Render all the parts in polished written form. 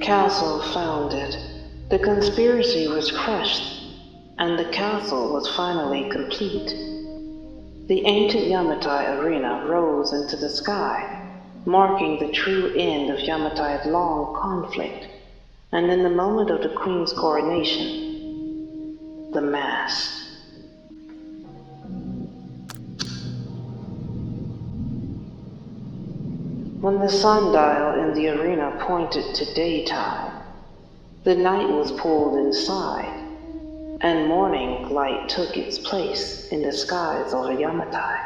Castle founded. The conspiracy was crushed, and the castle was finally complete. The ancient Yamatai arena rose into the sky, marking the true end of Yamatai's long conflict, and in the moment of the queen's coronation, the mass. When the sundial in the arena pointed to daytime, the night was pulled inside, and morning light took its place in the skies over Yamatai.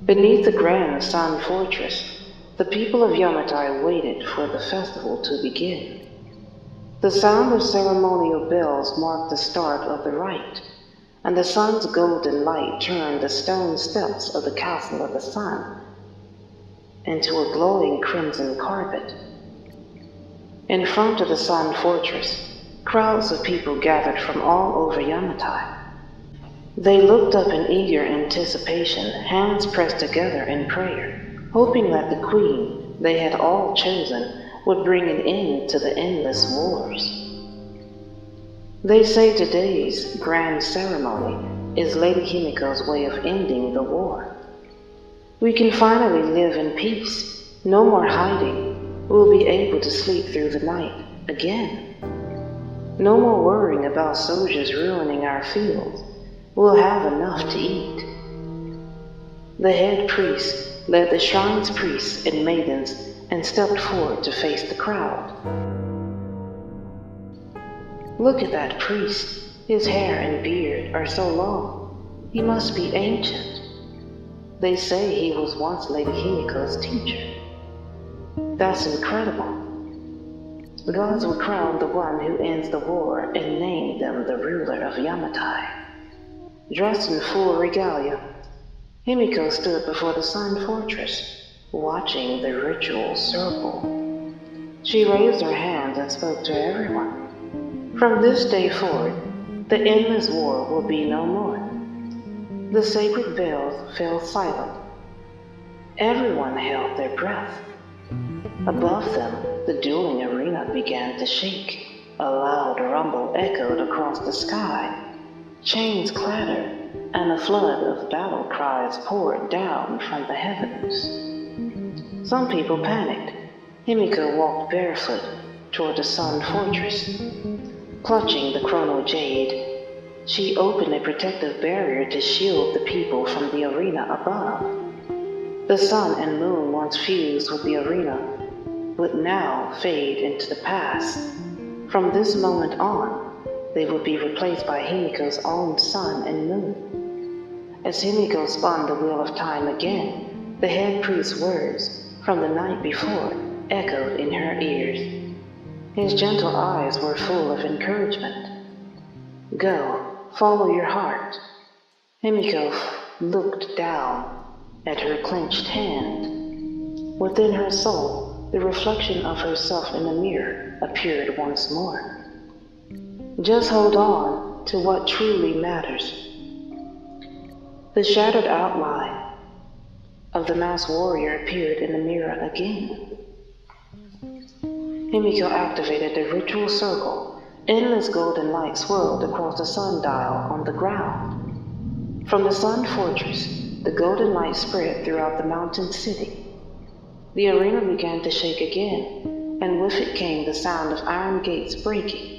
Beneath the grand sun fortress, the people of Yamatai waited for the festival to begin. The sound of ceremonial bells marked the start of the rite, and the sun's golden light turned the stone steps of the Castle of the Sun into a glowing crimson carpet. In front of the Sun Fortress, crowds of people gathered from all over Yamatai. They looked up in eager anticipation, hands pressed together in prayer, hoping that the queen they had all chosen would bring an end to the endless wars. They say today's grand ceremony is Lady Himiko's way of ending the war. We can finally live in peace, no more hiding. We'll be able to sleep through the night again. No more worrying about soldiers ruining our fields. We'll have enough to eat. The head priest led the shrine's priests and maidens and stepped forward to face the crowd. Look at that priest. His hair and beard are so long. He must be ancient. They say he was once Lady Himiko's teacher. That's incredible. The gods will crown the one who ends the war and name them the ruler of Yamatai. Dressed in full regalia, Himiko stood before the Sun Fortress, watching the ritual circle. She raised her hands and spoke to everyone. From this day forward, the endless war will be no more. The sacred bells fell silent. Everyone held their breath. Above them, the dueling arena began to shake. A loud rumble echoed across the sky. Chains clattered, and a flood of battle cries poured down from the heavens. Some people panicked. Himiko walked barefoot toward the Sun Fortress. Clutching the chrono jade, she opened a protective barrier to shield the people from the arena above. The sun and moon, once fused with the arena, would now fade into the past. From this moment on, they would be replaced by Himiko's own sun and moon. As Himiko spun the wheel of time again, the head priest's words from the night before echoed in her ears. His gentle eyes were full of encouragement. Go, follow your heart. Himiko looked down at her clenched hand. Within her soul, the reflection of herself in the mirror appeared once more. Just hold on to what truly matters. The shattered outline of the masked warrior appeared in the mirror again. Himiko activated the ritual circle. Endless golden light swirled across the sundial on the ground. From the Sun Fortress, the golden light spread throughout the mountain city. The arena began to shake again, and with it came the sound of iron gates breaking.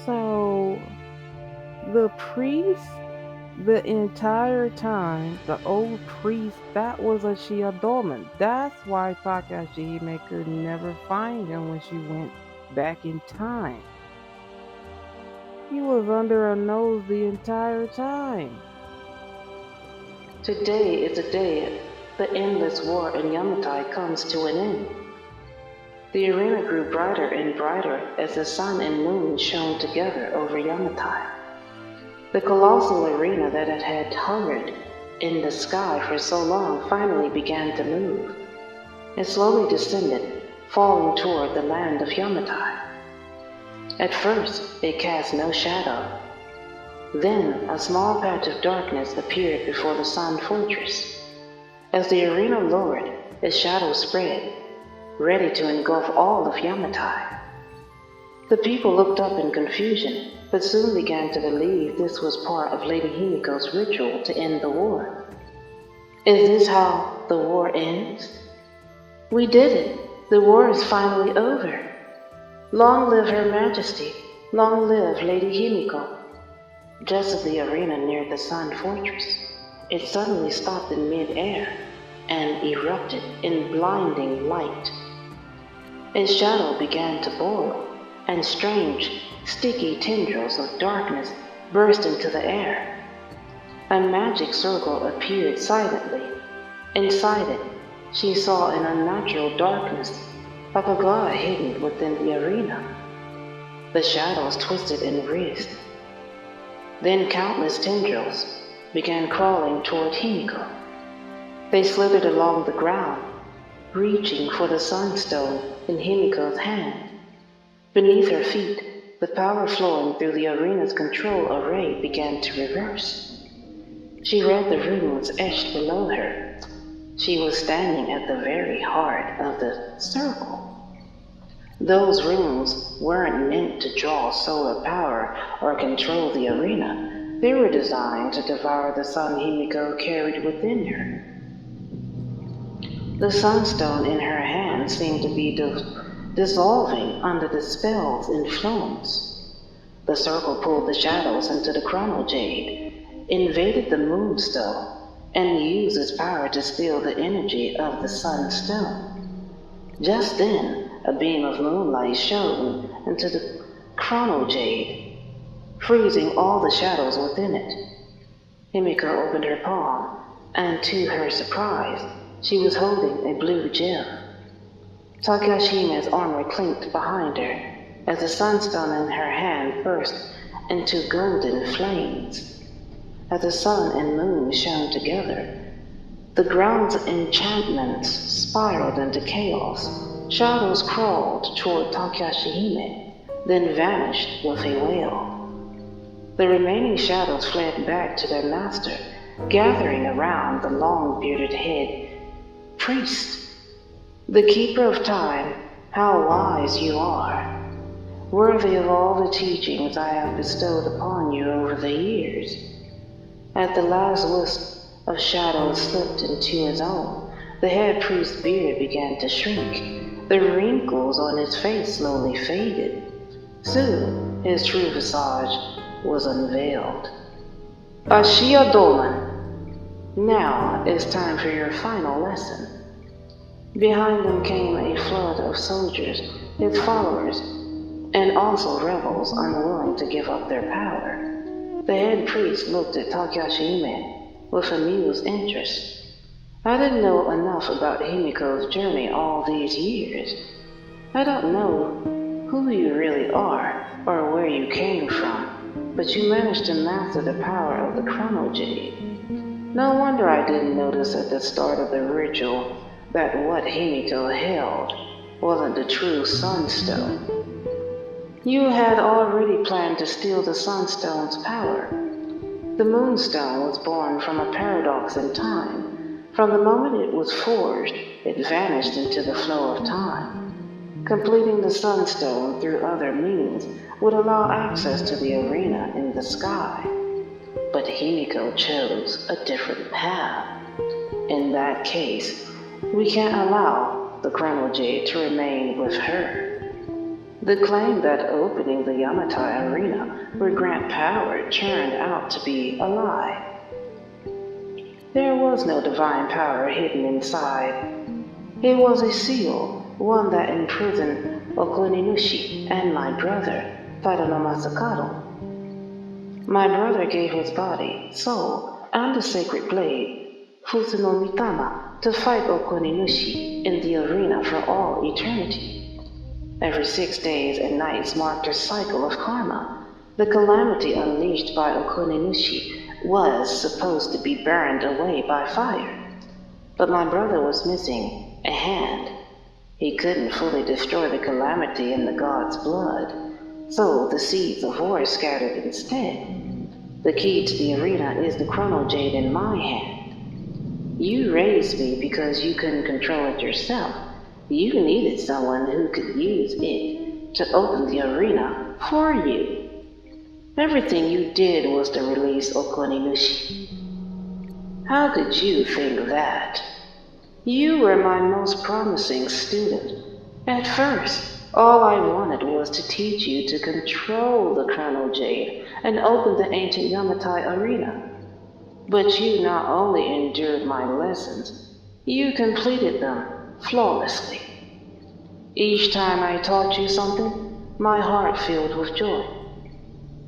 So, the priest The entire time, the old priest, that was a Shia dormant. That's why Takashi Hime could never find him when she went back in time. He was under her nose the entire time. Today is the day the endless war in Yamatai comes to an end. The arena grew brighter and brighter as the sun and moon shone together over Yamatai. The colossal arena that had hovered in the sky for so long finally began to move. It slowly descended, falling toward the land of Yamatai. At first, it cast no shadow. Then a small patch of darkness appeared before the Sun Fortress. As the arena lowered, its shadow spread, ready to engulf all of Yamatai. The people looked up in confusion, but soon began to believe this was part of Lady Himiko's ritual to end the war. Is this how the war ends? We did it! The war is finally over! Long live Her Majesty! Long live Lady Himiko! Just as the arena neared the Sun Fortress, it suddenly stopped in mid-air and erupted in blinding light. Its shadow began to boil, and strange, sticky tendrils of darkness burst into the air. A magic circle appeared silently. Inside it, she saw an unnatural darkness, like a god hidden within the arena. The shadows twisted and writhed. Then countless tendrils began crawling toward Himiko. They slithered along the ground, reaching for the sunstone in Himiko's hand. Beneath her feet, the power flowing through the arena's control array began to reverse. She read the runes etched below her. She was standing at the very heart of the circle. Those runes weren't meant to draw solar power or control the arena. They were designed to devour the sun Himiko carried within her. The sunstone in her hand seemed to be dissolving under the spell's influence. The circle pulled the shadows into the chrono jade, invaded the moonstone, and used its power to steal the energy of the sunstone. Just then, a beam of moonlight shone into the chrono jade, freezing all the shadows within it. Himiko opened her palm, and to her surprise, she was holding a blue gem. Takashima's armor clinked behind her as the sunstone in her hand burst into golden flames. As the sun and moon shone together, the ground's enchantments spiraled into chaos. Shadows crawled toward Takashihime, then vanished with a wail. The remaining shadows fled back to their master, gathering around the long-bearded head priest. The keeper of time, how wise you are, worthy of all the teachings I have bestowed upon you over the years. As the last wisp of shadows slipped into his own, the head priest's beard began to shrink. The wrinkles on his face slowly faded. Soon, his true visage was unveiled. Ashia Dolan, now it's time for your final lesson. Behind them came a flood of soldiers, his followers, and also rebels unwilling to give up their power. The head priest looked at Takashihime with amused interest. I didn't know enough about Himiko's journey all these years. I don't know who you really are or where you came from, but you managed to master the power of the chrono jade. No wonder I didn't notice at the start of the ritual that what Himiko held wasn't the true sunstone. You had already planned to steal the sunstone's power. The moonstone was born from a paradox in time. From the moment it was forged, it vanished into the flow of time. Completing the sunstone through other means would allow access to the arena in the sky. But Himiko chose a different path. In that case, we can't allow the chrono jade to remain with her. The claim that opening the Yamatai arena would grant power turned out to be a lie. There was no divine power hidden inside. It was a seal, one that imprisoned Okuninushi and my brother, Tadano Masakado. My brother gave his body, soul, and the sacred blade, Fusuno Mitama, to fight Okuninushi in the arena for all eternity. Every 6 days and nights marked a cycle of karma. The calamity unleashed by Okuninushi was supposed to be burned away by fire. But my brother was missing a hand. He couldn't fully destroy the calamity in the god's blood, so the seeds of war scattered instead. The key to the arena is the chrono jade in my hand. You raised me because you couldn't control it yourself. You needed someone who could use it to open the arena for you. Everything you did was to release Okuninushi. How could you think that? You were my most promising student. At first, all I wanted was to teach you to control the Chrono Jade and open the ancient Yamatai arena. But you not only endured my lessons, you completed them flawlessly. Each time I taught you something, my heart filled with joy.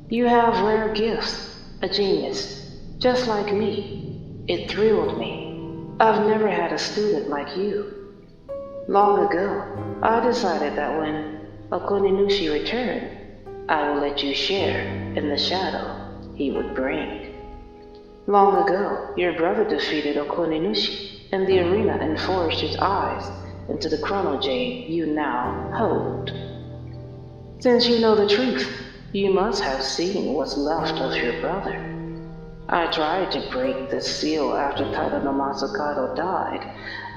You have rare gifts, a genius, just like me. It thrilled me. I've never had a student like you. Long ago, I decided that when Okuninushi returned, I will let you share in the shadow he would bring. Long ago, your brother defeated Okuninushi in the arena and forged his eyes into the Chrono Jade you now hold. Since you know the truth, you must have seen what's left of your brother. I tried to break the seal after Tadano Masakado died,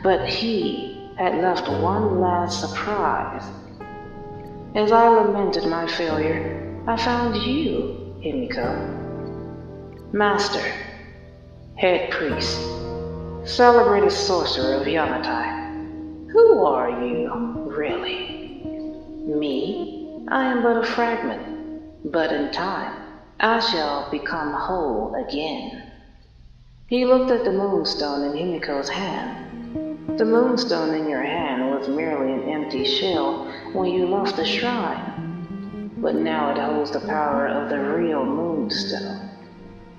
but he had left one last surprise. As I lamented my failure, I found you, Himiko. Master, head priest, celebrated sorcerer of Yamatai. Who are you, really? Me? I am but a fragment, but in time, I shall become whole again. He looked at the moonstone in Himiko's hand. The moonstone in your hand was merely an empty shell when you left the shrine, but now it holds the power of the real moonstone.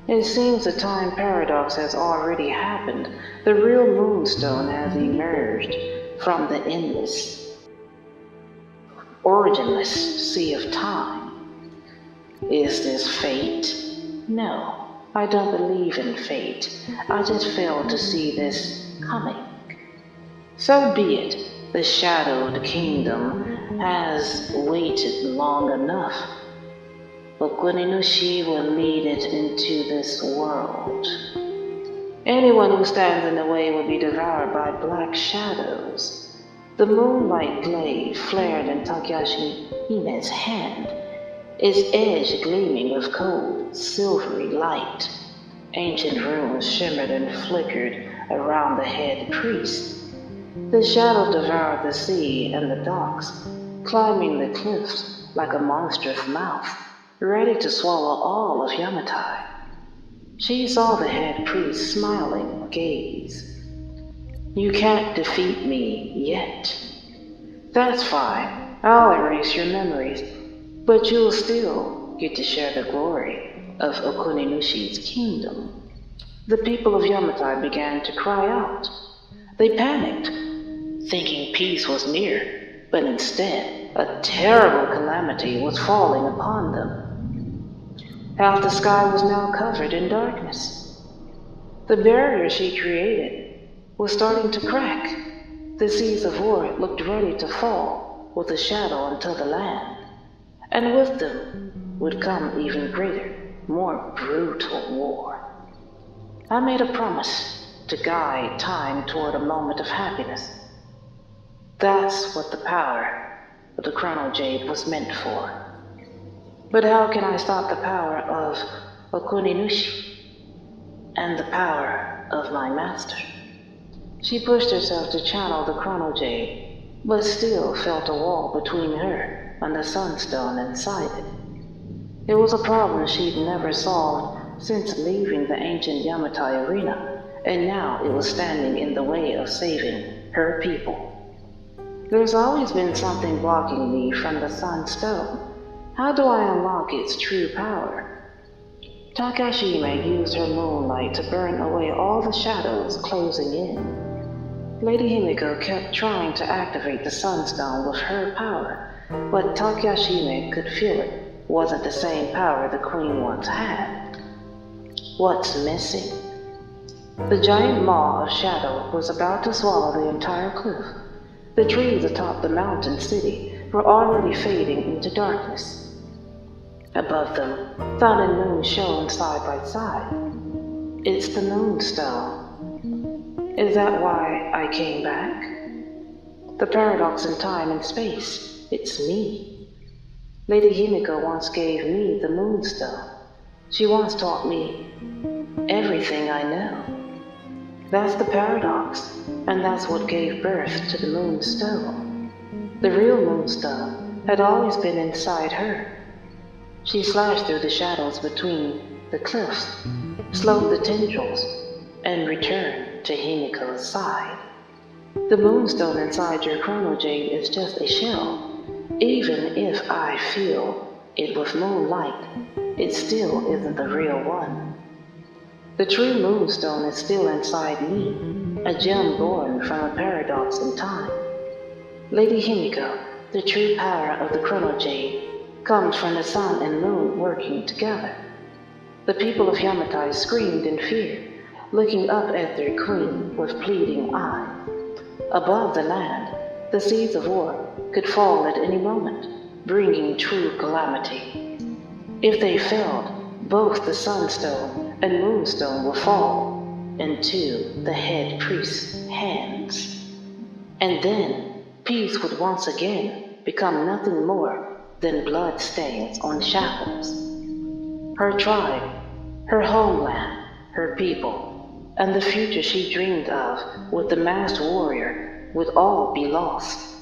It seems the time paradox has already happened. The real moonstone has emerged from the endless, originless sea of time. Is this fate? No, I don't believe in fate. I just failed to see this coming. So be it. The shadowed kingdom has waited long enough. Okuninushi will lead it into this world. Anyone who stands in the way will be devoured by black shadows. The moonlight blade flared in Takashi Hime's hand, its edge gleaming with cold, silvery light. Ancient runes shimmered and flickered around the head priest. The shadow devoured the sea and the docks, climbing the cliffs like a monstrous mouth, ready to swallow all of Yamatai. She saw the head priest's smiling gaze. You can't defeat me yet. That's fine. I'll erase your memories. But you'll still get to share the glory of Okuninushi's kingdom. The people of Yamatai began to cry out. They panicked, thinking peace was near, but instead, a terrible calamity was falling upon them. Half the sky was now covered in darkness. The barrier she created was starting to crack. The seas of war looked ready to fall with a shadow unto the land. And with them would come even greater, more brutal war. I made a promise to guide time toward a moment of happiness. That's what the power of the Chrono Jade was meant for. But how can I stop the power of Okuninushi and the power of my master? She pushed herself to channel the Chrono Jade, but still felt a wall between her and the sunstone inside it. It was a problem she'd never solved since leaving the ancient Yamatai arena and now it was standing in the way of saving her people. There's always been something blocking me from the Sun Stone. How do I unlock its true power? Takashime used her moonlight to burn away all the shadows closing in. Lady Himiko kept trying to activate the Sunstone with her power, but Takashime could feel it wasn't the same power the Queen once had. What's missing? The giant maw of shadow was about to swallow the entire cliff. The trees atop the mountain city were already fading into darkness. Above them, sun and moon shone side by side. It's the Moonstone. Is that why I came back? The paradox in time and space. It's me. Lady Himiko once gave me the Moonstone. She once taught me everything I know. That's the paradox, and that's what gave birth to the Moonstone. The real Moonstone had always been inside her. She slashed through the shadows between the cliffs, slowed the tendrils, and returned to Himiko's side. The Moonstone inside your chronojade is just a shell. Even if I feel it with moonlight, it still isn't the real one. The true Moonstone is still inside me, a gem born from a paradox in time. Lady Himiko, the true power of the chronojade, comes from the sun and moon working together. The people of Yamatai screamed in fear, looking up at their queen with pleading eyes. Above the land, the seeds of war could fall at any moment, bringing true calamity. If they failed, both the Sunstone and Moonstone will fall into the head priest's hands. And then, peace would once again become nothing more than blood stains on shackles. Her tribe, her homeland, her people, and the future she dreamed of with the masked warrior would all be lost.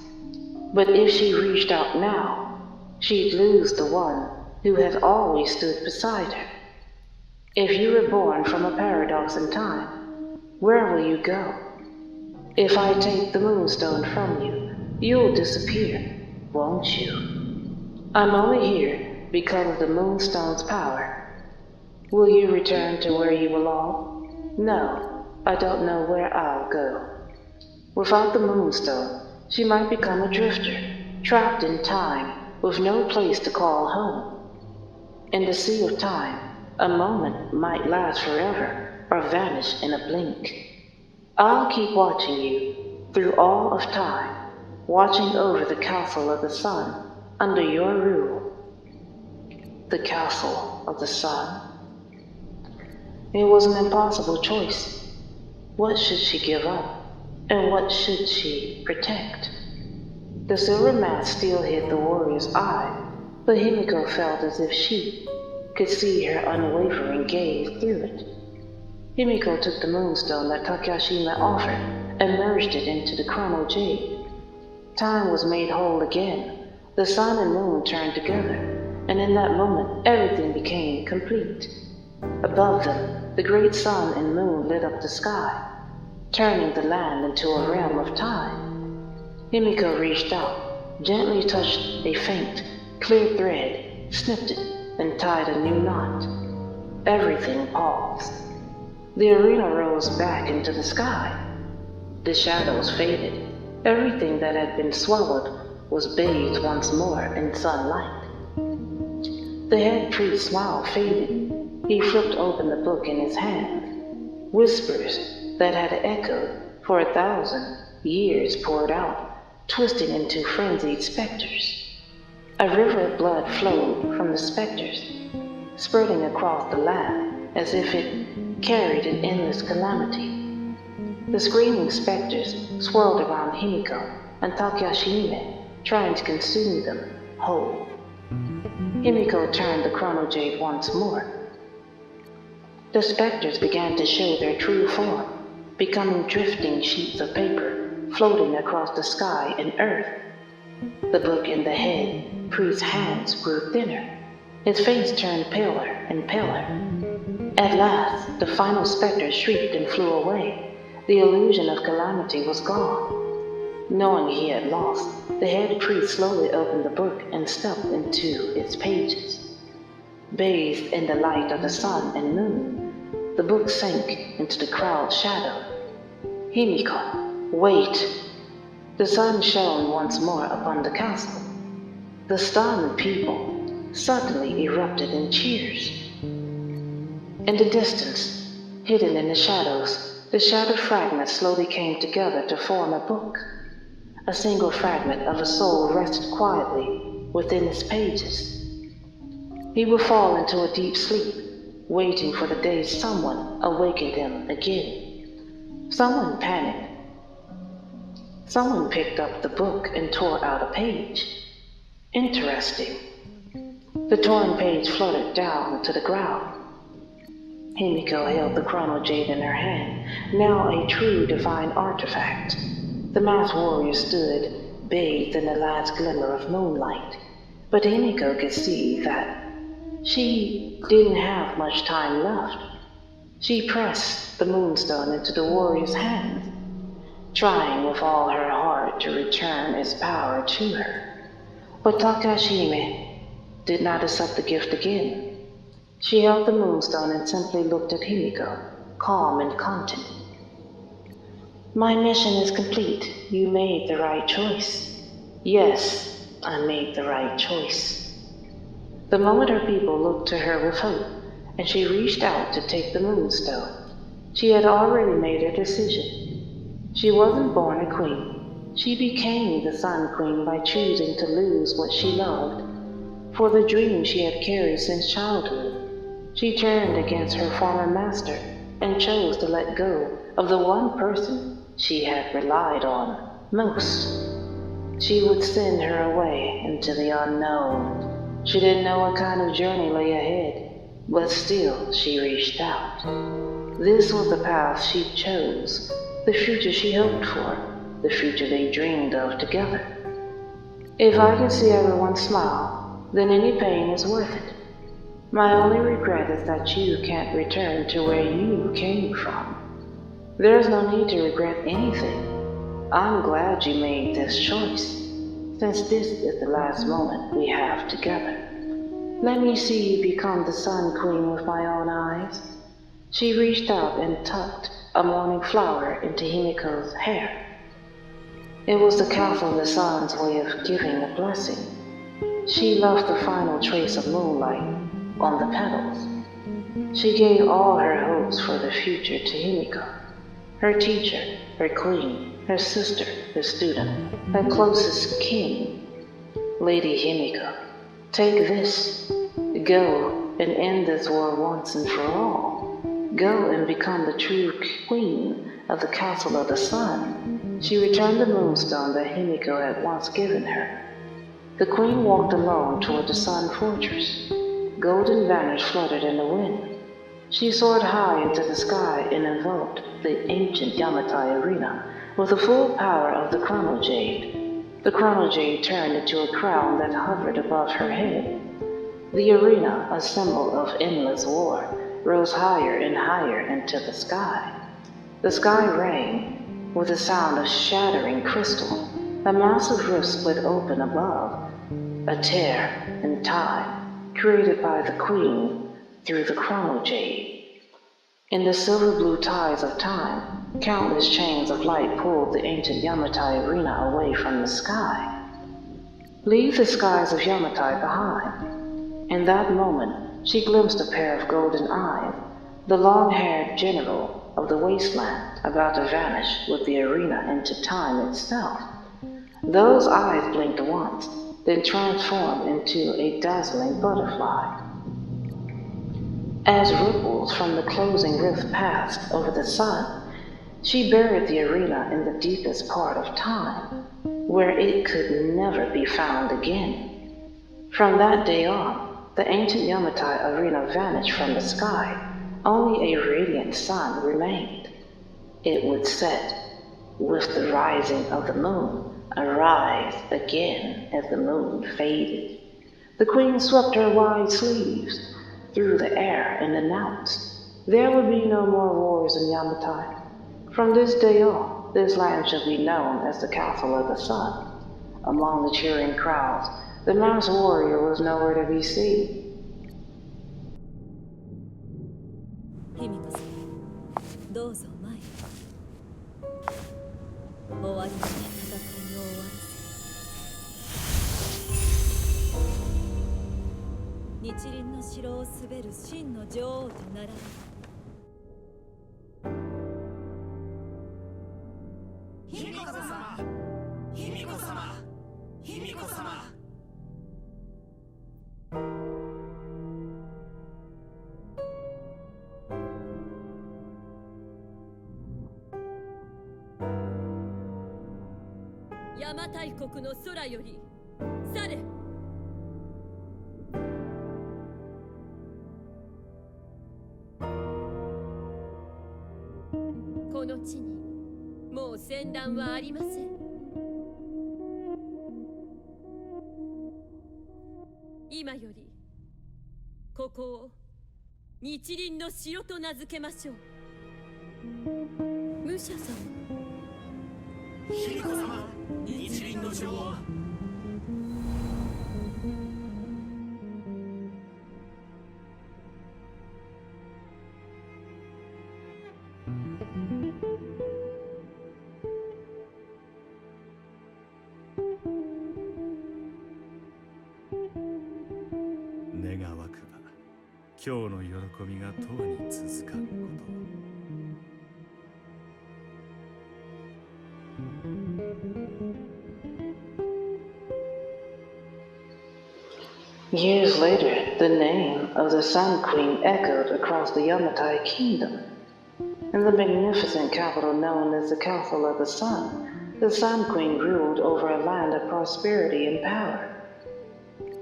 But if she reached out now, she'd lose the one who had always stood beside her. If you were born from a paradox in time, where will you go? If I take the Moonstone from you, you'll disappear, won't you? I'm only here because of the Moonstone's power. Will you return to where you belong? No, I don't know where I'll go. Without the Moonstone, she might become a drifter, trapped in time with no place to call home. In the sea of time, a moment might last forever or vanish in a blink. I'll keep watching you through all of time, watching over the castle of the sun under your rule. The castle of the sun. It was an impossible choice. What should she give up, and what should she protect? The silver mask still hid the warrior's eye, but Himiko felt as if she could see her unwavering gaze through it. Himiko took the Moonstone that Takashime offered and merged it into the chronojade. Time was made whole again. The sun and moon turned together, and in that moment everything became complete. Above them, the great sun and moon lit up the sky, turning the land into a realm of time. Himiko reached out, gently touched a faint, clear thread, snipped it, and tied a new knot. Everything paused. The arena rose back into the sky. The shadows faded. Everything that had been swallowed was bathed once more in sunlight. The head priest's smile faded. He flipped open the book in his hand. Whispers that had echoed for 1,000 years poured out, twisting into frenzied specters. A river of blood flowed from the specters, spreading across the land as if it carried an endless calamity. The screaming specters swirled around Himiko and Takashime, trying to consume them whole. Himiko turned the chronojade once more. The specters began to show their true form, becoming drifting sheets of paper floating across the sky and earth. The book in the head priest's hands grew thinner. His face turned paler and paler. At last, the final specter shrieked and flew away. The illusion of calamity was gone. Knowing he had lost, the head priest slowly opened the book and stepped into its pages. Bathed in the light of the sun and moon, the book sank into the crowd's shadow. Himiko, wait! The sun shone once more upon the castle. The stunned people suddenly erupted in cheers. In the distance, hidden in the shadows, the shattered fragments slowly came together to form a book. A single fragment of a soul rested quietly within its pages. He would fall into a deep sleep, waiting for the day someone awakened him again. Someone panicked. Someone picked up the book and tore out a page. Interesting. The torn page fluttered down to the ground. Himiko held the chrono jade in her hand, now a true divine artifact. The masked warrior stood, bathed in the last glimmer of moonlight, but Himiko could see that she didn't have much time left. She pressed the moonstone into the warrior's hands, trying with all her heart to return its power to her. But Takashime did not accept the gift again. She held the moonstone and simply looked at Himiko, calm and content. My mission is complete. You made the right choice. Yes, I made the right choice. The moment her people looked to her with hope, and she reached out to take the moonstone, she had already made her decision. She wasn't born a queen. She became the Sun Queen by choosing to lose what she loved. For the dream she had carried since childhood, she turned against her former master and chose to let go of the one person she had relied on most. She would send her away into the unknown. She didn't know what kind of journey lay ahead, but still she reached out. This was the path she chose, the future she hoped for, the future they dreamed of together. If I can see everyone smile, then any pain is worth it. My only regret is that you can't return to where you came from. There's no need to regret anything. I'm glad you made this choice, since this is the last moment we have together. Let me see you become the Sun Queen with my own eyes. She reached out and tucked a morning flower into Himiko's hair. It was the castle of the sun's way of giving a blessing. She left the final trace of moonlight on the petals. She gave all her hopes for the future to Himiko, her teacher, her queen, her sister, her student, her closest kin. Lady Himiko, take this. Go and end this war once and for all. Go and become the true queen of the castle of the sun. She returned the moonstone that Himiko had once given her. The queen walked alone toward the sun fortress. Golden banners fluttered in the wind. She soared high into the sky and enveloped the ancient Yamatai arena with the full power of the chrono jade. The chrono jade turned into a crown that hovered above her head. The arena, a symbol of endless war, rose higher and higher into the sky. The sky rang with the sound of shattering crystal. A massive rift split open above, a tear in time created by the queen through the chrono jade. In the silver blue tides of time, countless chains of light pulled the ancient Yamatai arena away from the sky. Leave the skies of Yamatai behind. In that moment, she glimpsed a pair of golden eyes, the long-haired general of the wasteland about to vanish with the arena into time itself. Those eyes blinked once, then transformed into a dazzling butterfly. As ripples from the closing rift passed over the sun, she buried the arena in the deepest part of time, where it could never be found again. From that day on, the ancient Yamatai arena vanished from the sky. Only a radiant sun remained. It would set with the rising of the moon, arise again as the moon faded. The queen swept her wide sleeves through the air and announced, There would be no more wars in Yamatai. From this day on, this land shall be known as the Castle of the Sun. Among the cheering crowds, the masked warrior was nowhere to be seen. 卑弥呼様、どうぞ前へ。終わりの戦いを終わらせ、日輪の城を滑る真の女王となられる。卑弥呼様、卑弥呼様、卑弥呼様。邪馬台国の空より去れ。この地にもう戦乱はありません。今よりここを日輪の城と名付けましょう。武者様、卑弥呼様、日輪の女王。願わくば、今日の喜びがとうに続かぬことを。Years later, the name of the Sun Queen echoed across the Yamatai kingdom. In the magnificent capital known as the Castle of the Sun, the Sun Queen ruled over a land of prosperity and power.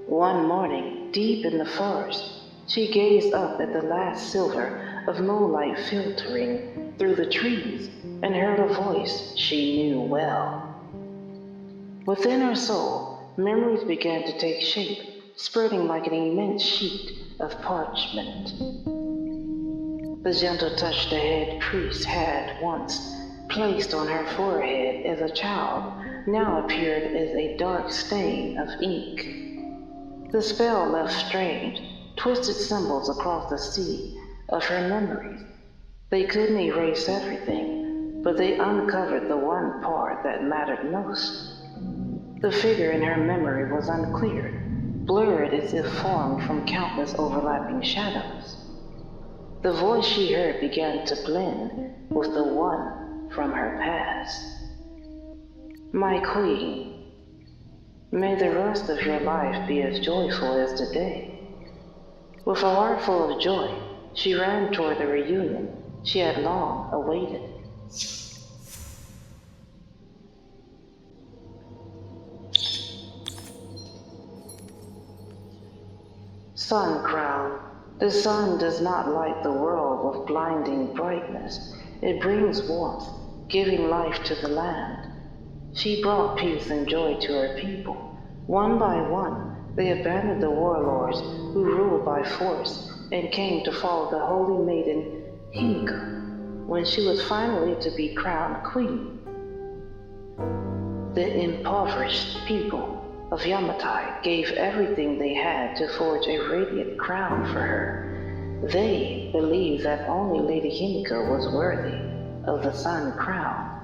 One morning, deep in the forest, she gazed up at the last silver of moonlight filtering through the trees and heard a voice she knew well. Within her soul, memories began to take shape, spreading like an immense sheet of parchment. The gentle touch the head priest had once placed on her forehead as a child now appeared as a dark stain of ink. The spell left strange, twisted symbols across the sea of her memories. They couldn't erase everything, but they uncovered the one part that mattered most. The figure in her memory was unclear, blurred as if formed from countless overlapping shadows. The voice she heard began to blend with the one from her past. My queen, may the rest of your life be as joyful as today. With a heart full of joy, she ran toward the reunion she had long awaited. Sun crown. The sun does not light the world with blinding brightness. It brings warmth, giving life to the land. She brought peace and joy to her people. One by one, they abandoned the warlords who ruled by force and came to follow the holy maiden Himiko when she was finally to be crowned queen. The impoverished people of Yamatai gave everything they had to forge a radiant crown for her. They believed that only Lady Himiko was worthy of the sun crown.